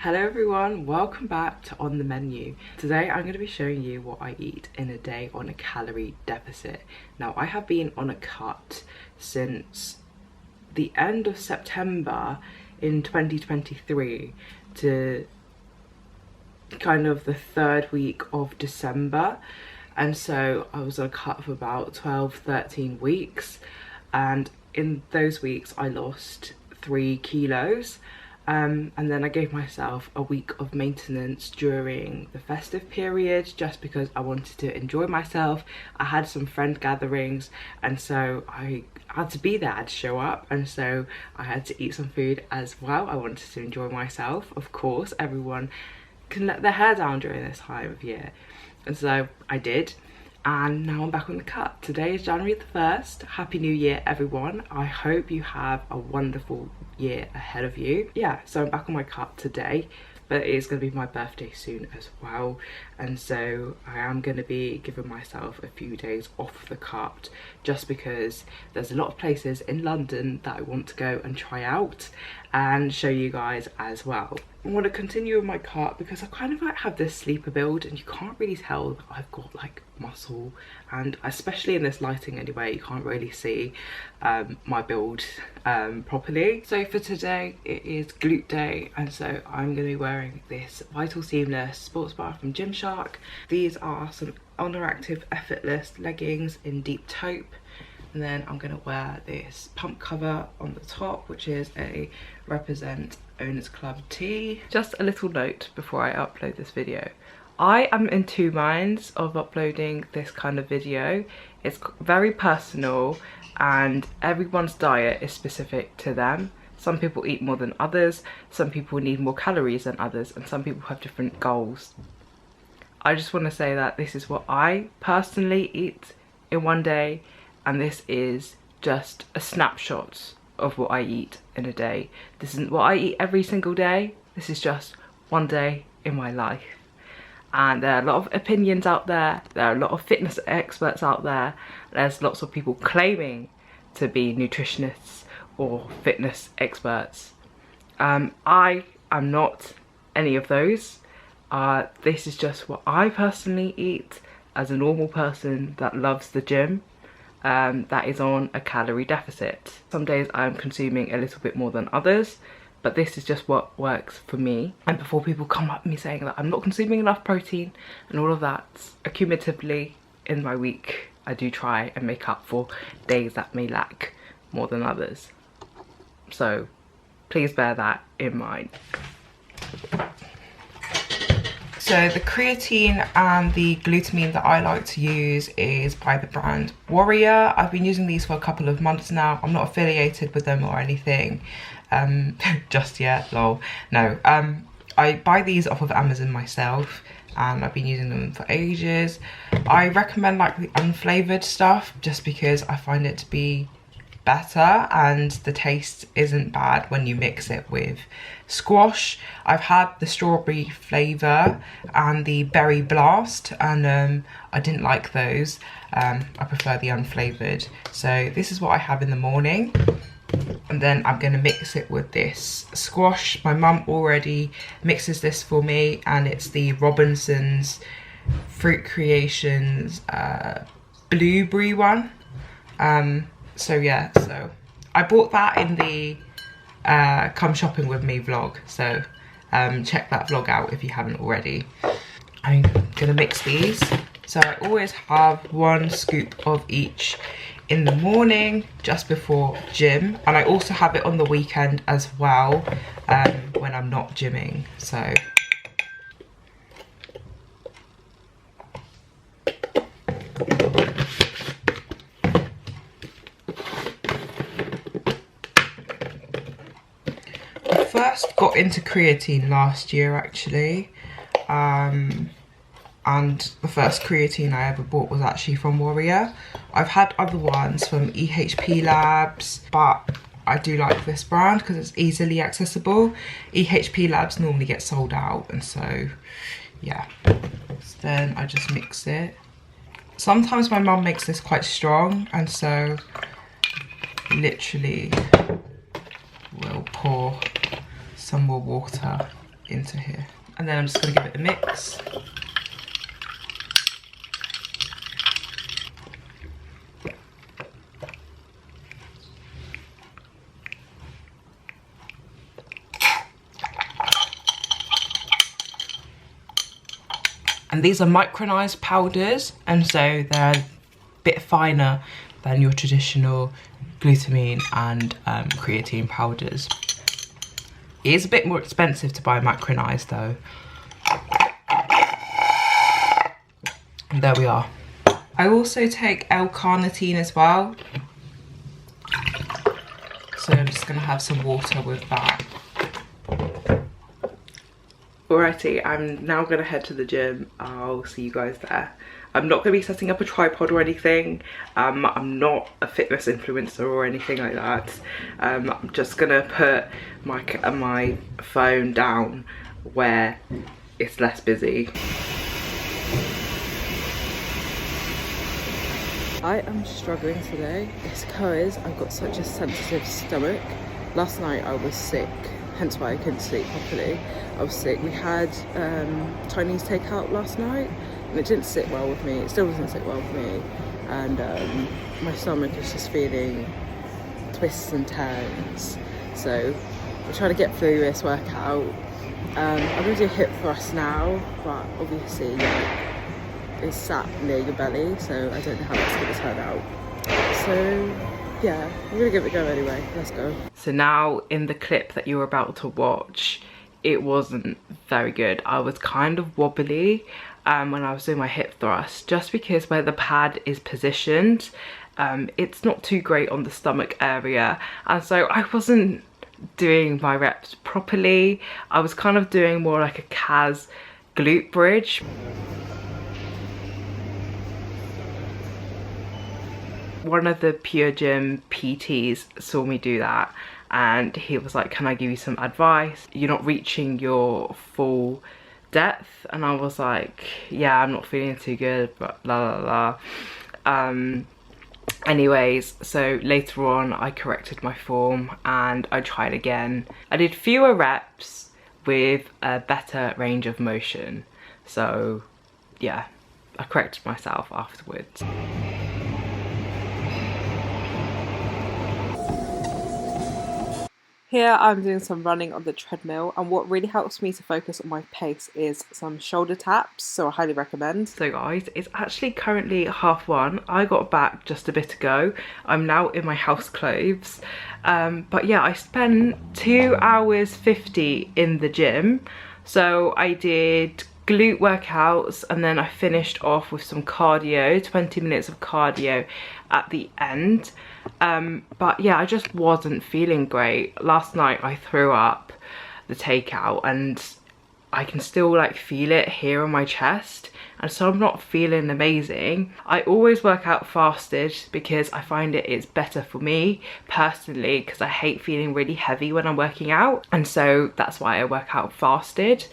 Hello everyone, welcome back to On The Menu. Today I'm going to be showing you what I eat in a day on a calorie deficit. Now I have been on a cut since the end of September in 2023 to kind of the third week of December, and so I was on a cut for about 12-13 weeks, and in those weeks I lost 3 kilos. And then I gave myself a week of maintenance during the festive period just because I wanted to enjoy myself. I had some friend gatherings and so I had to be there, I had to show up, and so I had to eat some food as well. I wanted to enjoy myself. Of course, everyone can let their hair down during this time of year, and so I did. And now I'm back on the cut. Today is January the 1st. Happy New Year, everyone. I hope you have a wonderful year ahead of you. Yeah, so I'm back on my cut today, but it is going to be my birthday soon as well. And so I am going to be giving myself a few days off the cut just because there's a lot of places in London that I want to go and try out and show you guys as well. I want to continue with my cut because I kind of like have this sleeper build and you can't really tell that I've got like muscle, and especially in this lighting anyway you can't really see my build properly. So for today it is glute day, and so I'm going to be wearing this Vital Seamless sports bra from Gymshark. These are some Underactive Effortless leggings in deep taupe, and then I'm going to wear this pump cover on the top, which is a Represent Owners Club tee. Just a little note before I upload this video. I am in two minds of uploading this kind of video. It's very personal and everyone's diet is specific to them. Some people eat more than others, some people need more calories than others, and some people have different goals. I just want to say that this is what I personally eat in one day, and this is just a snapshot of what I eat in a day. This isn't what I eat every single day. This is just one day in my life. And there are a lot of opinions out there. There are a lot of fitness experts out there. There's lots of people claiming to be nutritionists or fitness experts. I am not any of those. This is just what I personally eat as a normal person that loves the gym. That is on a calorie deficit. Some days I'm consuming a little bit more than others, but this is just what works for me. And before people come at me saying that I'm not consuming enough protein and all of that, accumulatively in my week I do try and make up for days that may lack more than others. So please bear that in mind. So the creatine and the glutamine that I like to use is by the brand Warrior. I've been using these for a couple of months now. I'm not affiliated with them or anything just yet, lol. No, I buy these off of Amazon myself and I've been using them for ages. I recommend like the unflavoured stuff just because I find it to be better and the taste isn't bad when you mix it with squash. I've had the strawberry flavour and the berry blast, and I didn't like those. I prefer the unflavoured. So this is what I have in the morning, and then I'm going to mix it with this squash. My mum already mixes this for me, and it's the Robinson's Fruit Creations blueberry one. So yeah, so I bought that in the come shopping with me vlog, so check that vlog out if you haven't already. I'm gonna mix these. So I always have 1 scoop of each in the morning just before gym, and I also have it on the weekend as well when I'm not gymming. So first got into creatine last year actually, and the first creatine I ever bought was actually from Warrior. I've had other ones from EHP Labs, but I do like this brand because it's easily accessible. EHP Labs normally get sold out, and so yeah. So then I just mix it. Sometimes my mum makes this quite strong, and so literally will pour some more water into here. And then I'm just gonna give it a mix. And these are micronized powders, and so they're a bit finer than your traditional glutamine and creatine powders. It is a bit more expensive to buy micronized though. And there we are. I also take L-carnitine as well. So I'm just gonna have some water with that. Alrighty, I'm now gonna head to the gym. I'll see you guys there. I'm not gonna be setting up a tripod or anything. I'm not a fitness influencer or anything like that. I'm just gonna put my phone down where it's less busy. I am struggling today. It's because I've got such a sensitive stomach. Last night I was sick, hence why I couldn't sleep properly. I was sick. We had Chinese takeout last night and it didn't sit well with me. It still doesn't sit well with me. And my stomach is just feeling twists and turns. So I'm trying to get through this workout. I'm going to do a hip thrust now, but obviously it's sat near your belly, so I don't know how that's going to turn out. So yeah, I'm going to give it a go anyway. Let's go. So now in the clip that you're about to watch, it wasn't very good. I was kind of wobbly when I was doing my hip thrust, just because where the pad is positioned, it's not too great on the stomach area, and so I wasn't doing my reps properly. I was kind of doing more like a Kaz glute bridge. One of the Pure Gym PTs saw me do that and he was like, can I give you some advice? You're not reaching your full depth. And I was like, yeah, I'm not feeling too good, but la la la. Anyways, so later on I corrected my form and I tried again. I did fewer reps with a better range of motion. So yeah, I corrected myself afterwards. Here I'm doing some running on the treadmill, and what really helps me to focus on my pace is some shoulder taps, so I highly recommend. So guys, it's actually currently 1:30. I got back just a bit ago. I'm now in my house clothes. But yeah, I spent 2 hours 50 in the gym. So I did glute workouts and then I finished off with some cardio, 20 minutes of cardio at the end. But yeah, I just wasn't feeling great. Last night I threw up the takeout and I can still like feel it here on my chest, and so I'm not feeling amazing. I always work out fasted because I find it's better for me personally, because I hate feeling really heavy when I'm working out, and so that's why I work out fasted.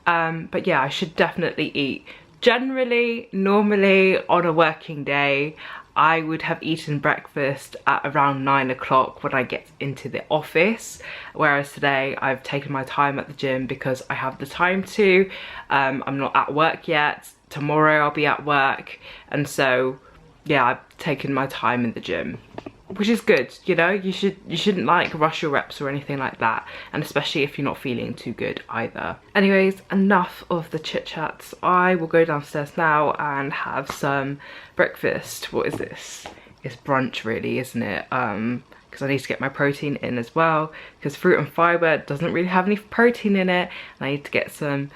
But yeah, I should definitely eat. Generally, normally on a working day, I would have eaten breakfast at around 9 o'clock when I get into the office, whereas today I've taken my time at the gym because I have the time to. I'm not at work yet. Tomorrow I'll be at work, and so yeah, I've taken my time in the gym, which is good. You know, you shouldn't like rush your reps or anything like that, and especially if you're not feeling too good either. Anyways, enough of the chit chats. I will go downstairs now and have some breakfast. What is this? It's brunch really, isn't it? Because I need to get my protein in as well, because fruit and fibre doesn't really have any protein in it, and I need to get some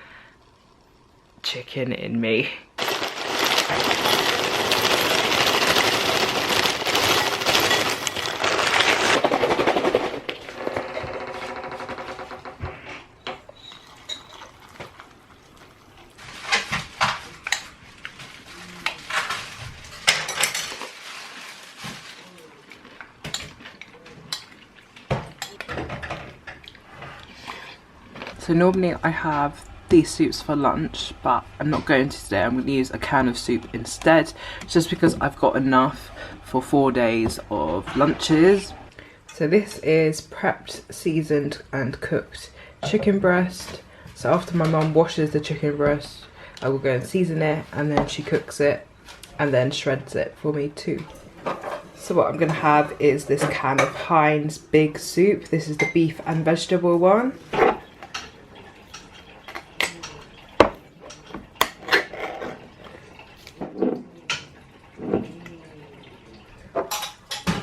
chicken in me. So normally I have these soups for lunch, but I'm not going to today. I'm going to use a can of soup instead, just because I've got enough for 4 days of lunches. So this is prepped, seasoned and cooked chicken breast, So after my mum washes the chicken breast, I will go and season it, and then she cooks it and then shreds it for me too. So what I'm gonna have is this can of Heinz Big Soup. This is the beef and vegetable one.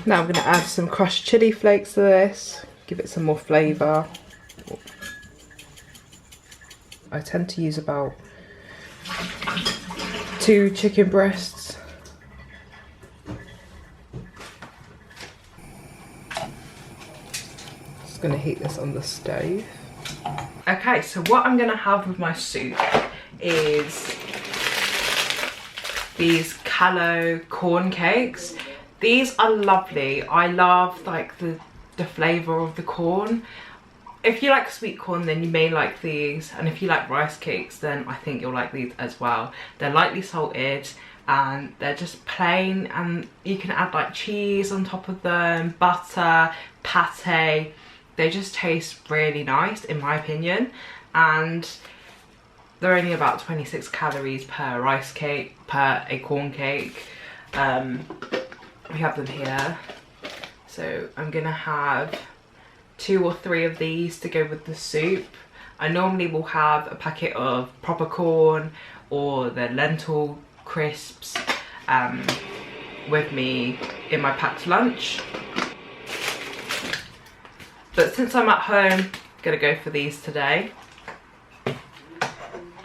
Now I'm going to add some crushed chili flakes to this, give it some more flavour. I tend to use about 2 chicken breasts. Just going to heat this on the stove. Okay, so what I'm going to have with my soup is these callow corn cakes. These are lovely. I love like the flavour of the corn. If you like sweet corn, then you may like these, and if you like rice cakes, then I think you'll like these as well. They're lightly salted and they're just plain, and you can add like cheese on top of them, butter, pate. They just taste really nice in my opinion, and they're only about 26 calories per rice cake, per a corn cake. We have them here, so I'm gonna have 2 or 3 of these to go with the soup. I normally will have a packet of proper corn or the lentil crisps with me in my packed lunch, but since I'm at home, I'm gonna go for these today.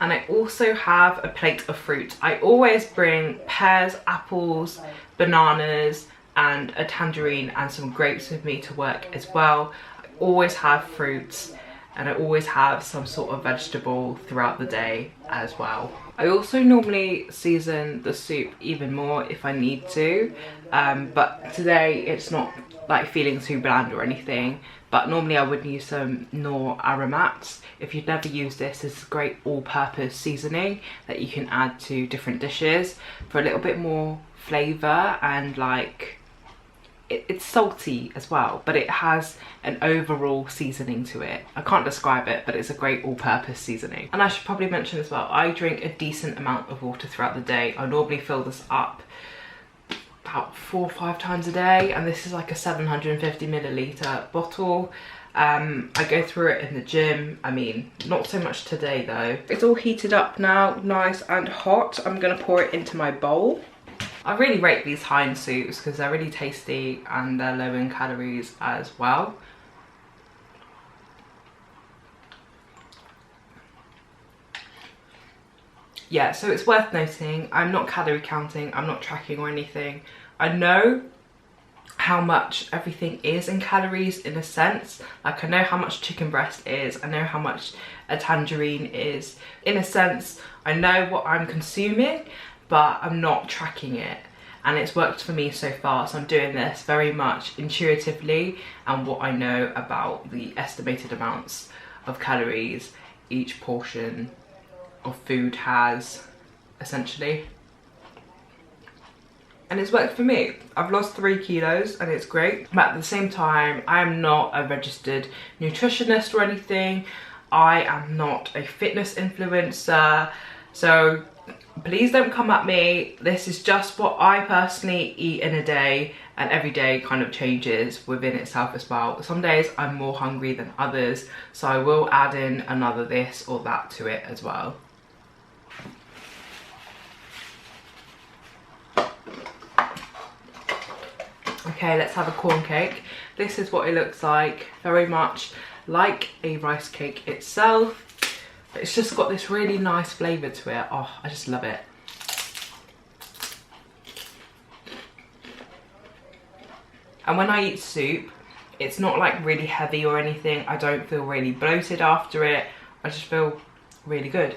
And I also have a plate of fruit. I always bring pears, apples, bananas, and a tangerine and some grapes with me to work as well. I always have fruits, and I always have some sort of vegetable throughout the day as well. I also normally season the soup even more if I need to, but today it's not like feeling too bland or anything. But normally I would use some Knorr aromats. If you've never used this, it's a great all-purpose seasoning that you can add to different dishes for a little bit more flavour, and like it's salty as well, but it has an overall seasoning to it. I can't describe it, but it's a great all-purpose seasoning. And I should probably mention as well, I drink a decent amount of water throughout the day. I normally fill this up about 4 or 5 times a day, and this is like a 750 milliliter bottle. I go through it in the gym. I mean, not so much today though. It's all heated up now, nice and hot. I'm gonna pour it into my bowl. I really rate these Heinz soups because they're really tasty and they're low in calories as well. Yeah, so it's worth noting, I'm not calorie counting, I'm not tracking or anything. I know how much everything is in calories in a sense. Like I know how much chicken breast is, I know how much a tangerine is. In a sense, I know what I'm consuming, but I'm not tracking it. And it's worked for me so far, so I'm doing this very much intuitively and what I know about the estimated amounts of calories each portion of food has, essentially. And it's worked for me. I've lost 3 kilos and it's great, but at the same time I am not a registered nutritionist or anything. I am not a fitness influencer, so please don't come at me. This is just what I personally eat in a day, and every day kind of changes within itself as well. Some days I'm more hungry than others, so I will add in another this or that to it as well. Okay, let's have a corn cake. This is what it looks like, very much like a rice cake itself. It's just got this really nice flavour to it. Oh, I just love it. And when I eat soup, it's not like really heavy or anything. I don't feel really bloated after it. I just feel really good.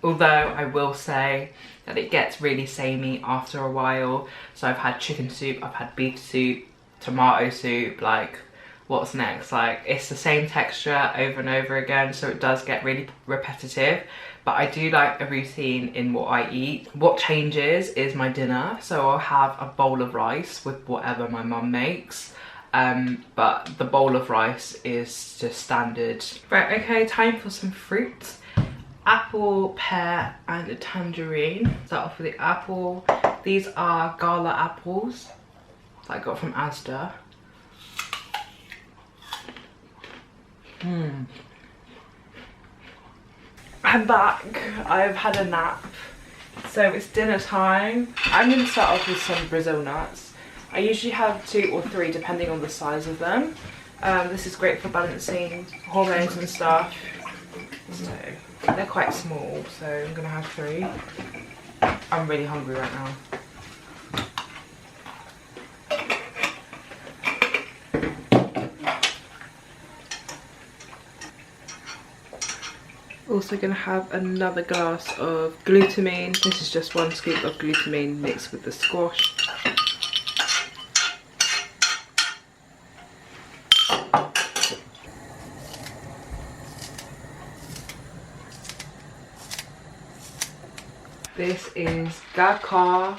Although I will say that it gets really samey after a while. So I've had chicken soup, I've had beef soup, tomato soup, like what's next? Like it's the same texture over and over again, so it does get really repetitive. But I do like a routine in what I eat. What changes is my dinner, so I'll have a bowl of rice with whatever my mum makes. but the bowl of rice is just standard. Right, okay, time for some fruit. Apple, pear and a tangerine. Start off with the apple. These are gala apples that I got from Asda. I'm back. I've had a nap, so it's dinner time. I'm going to start off with some Brazil nuts. I usually have 2 or 3 depending on the size of them. This is great for balancing hormones and stuff. So they're quite small, so I'm going to have 3. I'm really hungry right now. Also going to have another glass of glutamine. This is just 1 scoop of glutamine mixed with the squash. This is gakka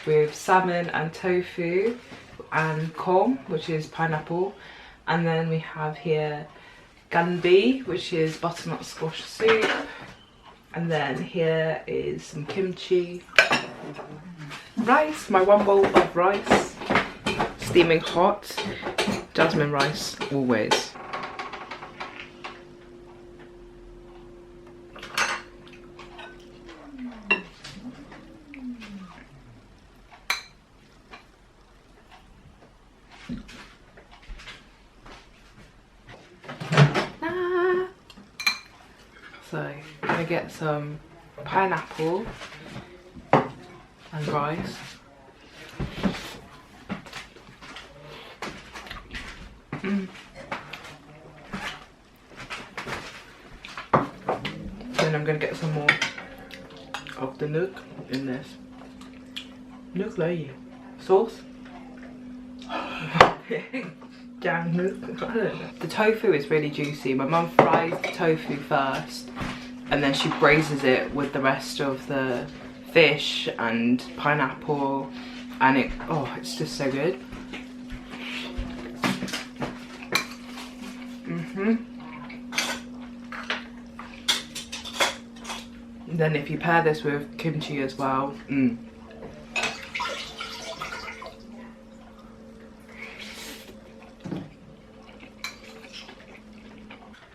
with salmon and tofu and kom, which is pineapple. And then we have here ganbi, which is butternut squash soup. And then here is some kimchi. Rice, my 1 bowl of rice. Steaming hot. Jasmine rice, always. So I'm gonna get some pineapple and rice. Then I'm gonna get some more of the nook in this. Nook lấy gì? Sauce? The tofu is really juicy. My mum fries the tofu first and then she braises it with the rest of the fish and pineapple, and it's just so good. Then if you pair this with kimchi as well,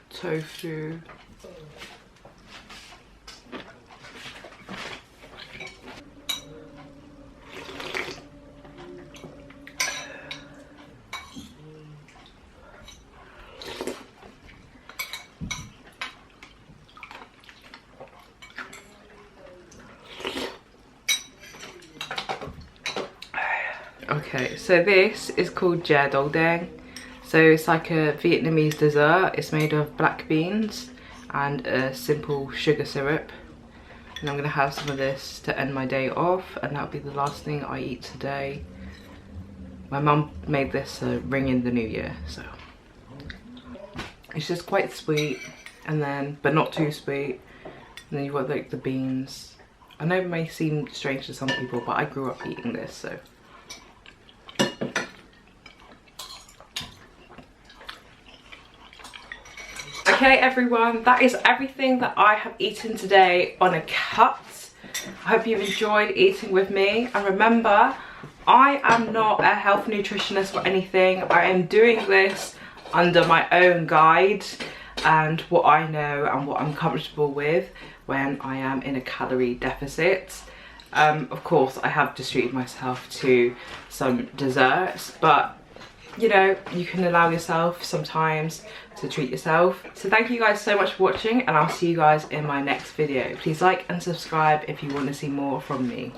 tofu. Okay, so this is called chè đậu đen. So it's like a Vietnamese dessert. It's made of black beans and a simple sugar syrup. And I'm gonna have some of this to end my day off, and that'll be the last thing I eat today. My mum made this to ring in the new year, so it's just quite sweet, and then but not too sweet. And then you've got like the beans. I know it may seem strange to some people, but I grew up eating this, so. Okay everyone, that is everything that I have eaten today on a cut. I hope you've enjoyed eating with me, and remember, I am not a health nutritionist or anything. I am doing this under my own guide and what I know and what I'm comfortable with when I am in a calorie deficit. Of course I have just treated myself to some desserts, but you know, you can allow yourself sometimes to treat yourself. So thank you guys so much for watching, and I'll see you guys in my next video. Please like and subscribe if you want to see more from me.